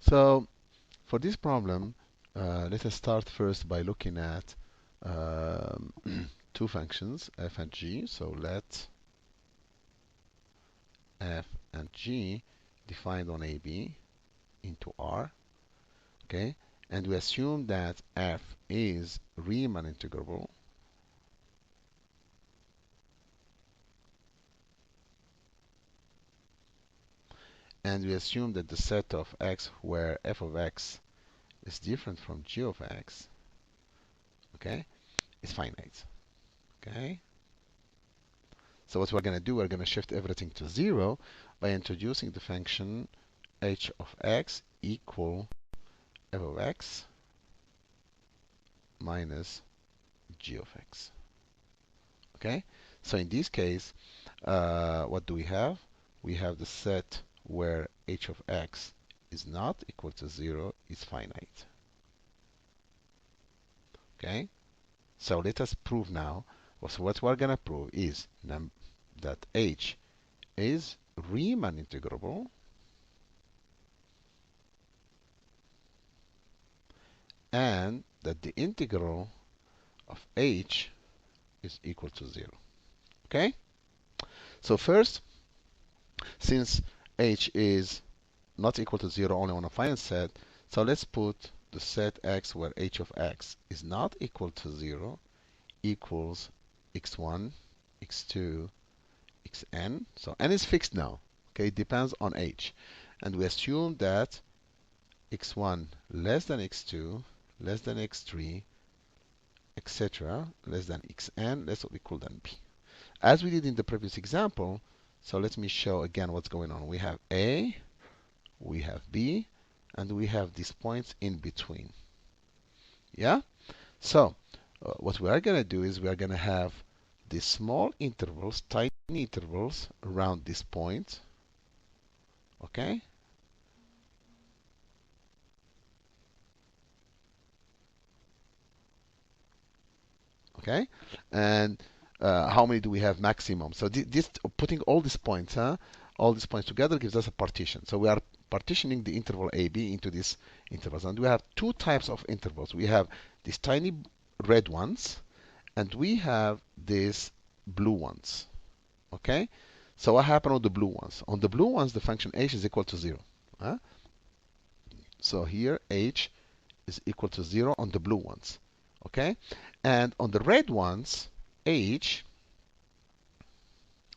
So for this problem, let us start first by looking at um, two functions, f and g. So let f and g defined on AB into R, okay? And we assume that f is Riemann integrable, and we assume that the set of x where f of x is different from g of x, okay, is finite, okay? So what we're going to do, we're going to shift everything to 0 by introducing the function h of x equal f of x minus g of x. Okay? So in this case, what do we have? We have the set where h of x is not equal to 0 is finite. Okay? So let us prove now. So what we're going to prove is that h is Riemann integrable and that the integral of h is equal to 0. Okay? So first, since h is not equal to 0 only on a finite set, so let's put the set x where h of x is not equal to 0 equals x1, x2, xn. So n is fixed now. Okay, it depends on h. And we assume that x1 less than x2, less than x3, etc., less than xn, less or equal than b. As we did in the previous example, so let me show again what's going on. We have A, we have B, and we have these points in between. Yeah? So, what we are going to do is we are going to have these small intervals, tiny intervals around this point. Okay? Okay? And how many do we have maximum? So this putting all these points, all these points together gives us a partition. So we are partitioning the interval AB into these intervals. And we have two types of intervals. We have these tiny red ones, and we have these blue ones. Okay? So what happened on the blue ones? On the blue ones, the function h is equal to 0. Huh? So here, h is equal to 0 on the blue ones. Okay? And on the red ones, h,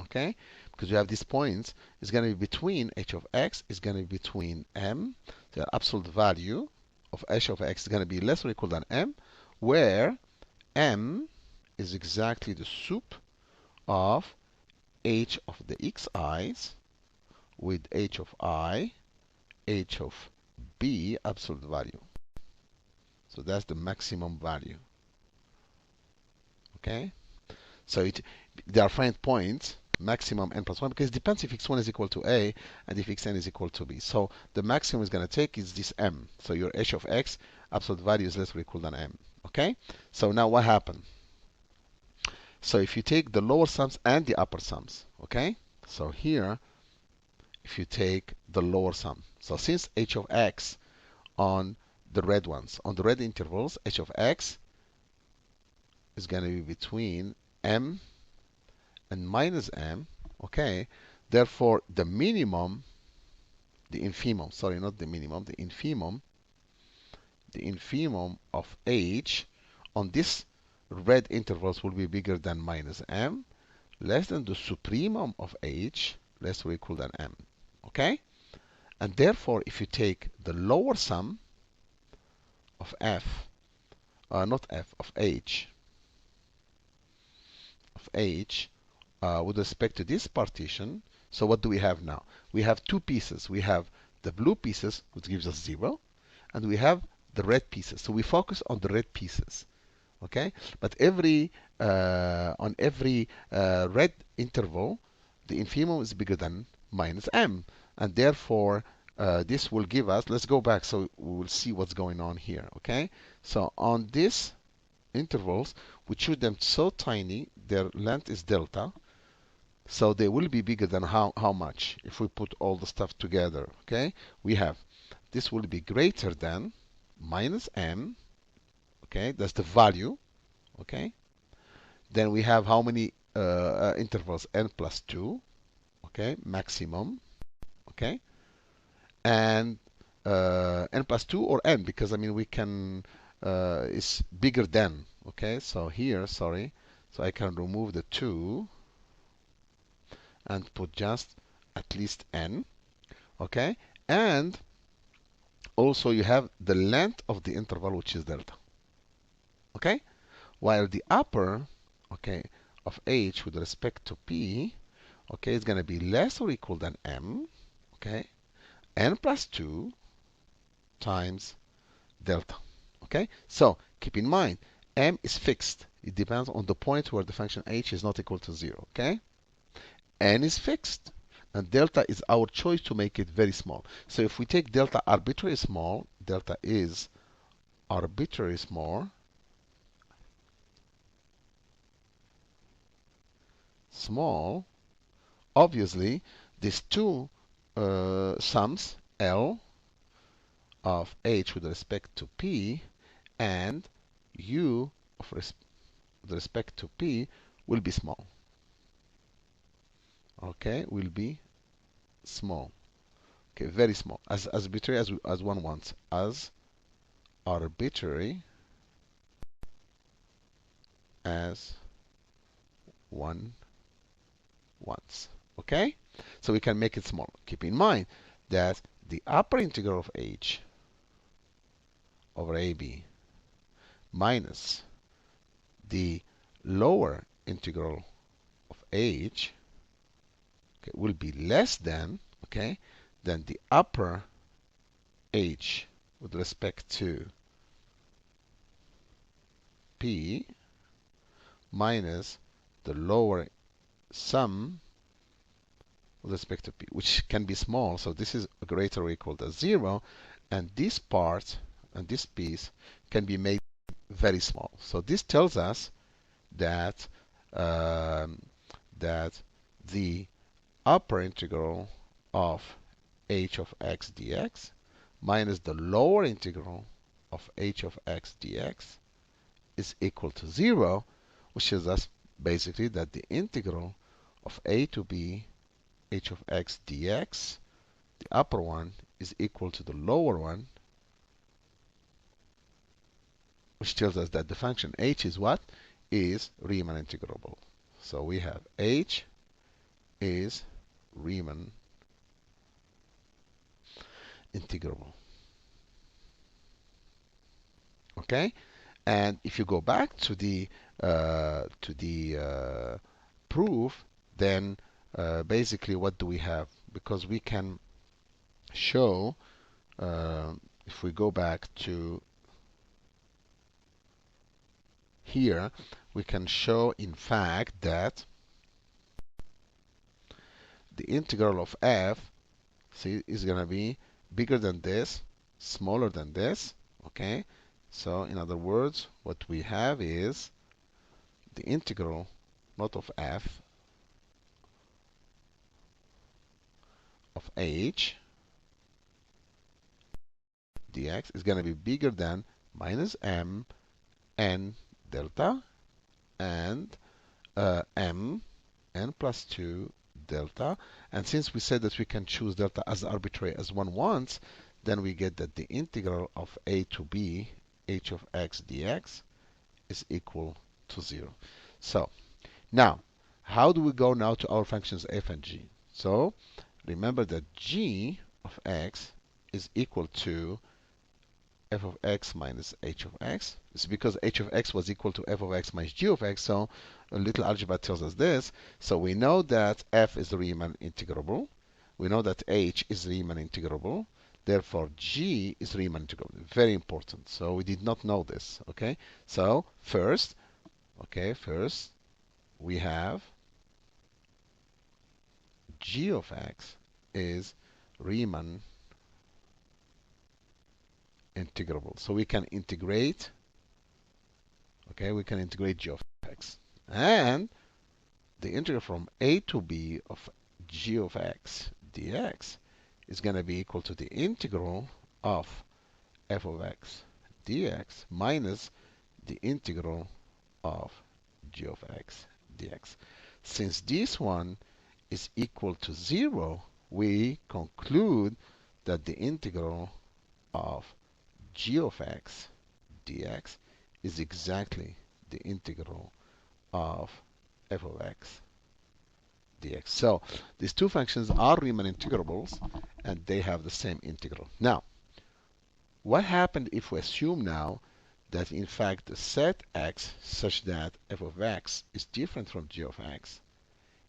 okay, because you have these points, is going to be between h of x is going to be between m, the absolute value of h of x is going to be less or equal than m, where m is exactly the sup of h of the xi's with h of I, h of b absolute value. So that's the maximum value. Okay? So there are finite points, maximum n plus 1, because it depends if x1 is equal to a and if xn is equal to b. So the maximum is going to take is this m. So your h of x absolute value is less or equal than m. Okay? So now what happened? So if you take the lower sums and the upper sums, okay? So here, if you take the lower sum. So since h of x on the red ones, on the red intervals, h of x is going to be between m and minus m, okay? Therefore, the minimum, the infimum, sorry, not the minimum, the infimum of h on this red intervals will be bigger than minus m, less than the supremum of h, less or equal than m, okay? And therefore, if you take the lower sum of f, not f, of h, with respect to this partition, so what do we have now? We have two pieces. We have the blue pieces, which gives us 0, and we have the red pieces. So we focus on the red pieces, okay? But on every red interval, the infimum is bigger than minus m, and therefore this will give us, let's go back so we will see what's going on here, okay? So on these intervals, we choose them so tiny, their length is delta, so they will be bigger than how much if we put all the stuff together, okay? We have this will be greater than minus m, okay, that's the value, okay. Then we have how many intervals? N plus 2, okay, maximum, okay, and n plus 2 or n, because I mean we can is bigger than, okay. So here, sorry, so I can remove the 2 and put just at least n, okay. And also you have the length of the interval, which is delta, okay. While the upper, okay, of h with respect to p, okay, is going to be less or equal than m, okay, n plus 2 times delta, okay. So keep in mind, m is fixed. It depends on the point where the function h is not equal to 0, okay. N is fixed, and delta is our choice to make it very small. So if we take delta arbitrarily small, delta is arbitrarily small, obviously these two sums, L of h with respect to p and u of with respect to p, will be small. Okay, will be small. Okay, very small. As arbitrary as one wants. As arbitrary as one wants. Okay? So we can make it small. Keep in mind that the upper integral of h over ab minus the lower integral of h, okay, will be less than, okay, than the upper h with respect to p minus the lower sum with respect to p, which can be small. So this is greater or equal to 0, and this part and this piece can be made very small. So this tells us that that the upper integral of h of x dx minus the lower integral of h of x dx is equal to 0, which shows us basically that the integral of a to b h of x dx, the upper one, is equal to the lower one, which tells us that the function h is what? Is Riemann integrable. So we have h is Riemann integrable. Okay? And if you go back to the proof, then basically what do we have? Because we can show, if we go back to here, we can show in fact that the integral of f, see, is going to be bigger than this, smaller than this, okay. So in other words, what we have is the integral not of f of h dx is going to be bigger than minus m n delta and m n plus 2 delta. And since we said that we can choose delta as arbitrary as one wants, then we get that the integral of a to b h of x dx is equal to 0. So now, how do we go now to our functions f and g? So remember that g of x is equal to f of x minus h of x. It's because h of x was equal to f of x minus g of x, so a little algebra tells us this. So we know that f is Riemann integrable. We know that h is Riemann integrable. Therefore, g is Riemann integrable. Very important. So we did not know this. Okay. So first, we have g of x is Riemann integrable. So we can integrate, okay, we can integrate g of x. And the integral from a to b of g of x dx is going to be equal to the integral of f of x dx minus the integral of g of x dx. Since this one is equal to 0, we conclude that the integral of g of x dx is exactly the integral of f of x dx. So these two functions are Riemann integrables, and they have the same integral. Now, what happened if we assume now that in fact the set x such that f of x is different from g of x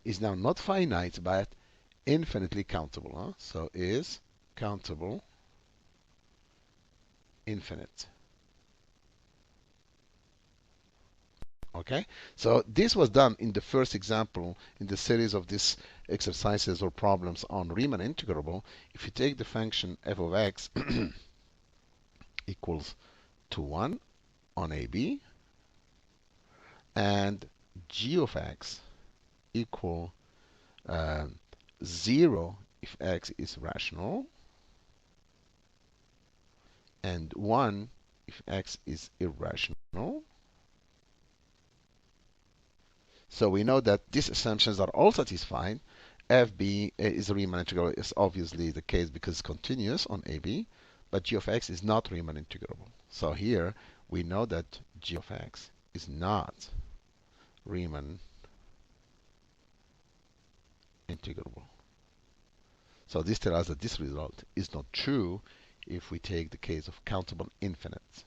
is now not finite but infinitely countable? Huh? So is countable infinite. Okay, so this was done in the first example in the series of these exercises or problems on Riemann integrable. If you take the function f of x equals to 1 on AB and g of x equal 0 if x is rational and 1 if x is irrational. So we know that these assumptions are all satisfied. FB is a Riemann integral is obviously the case because it's continuous on AB, but g of x is not Riemann integrable. So here we know that g of x is not Riemann integrable. So this tells us that this result is not true if we take the case of countable infinites.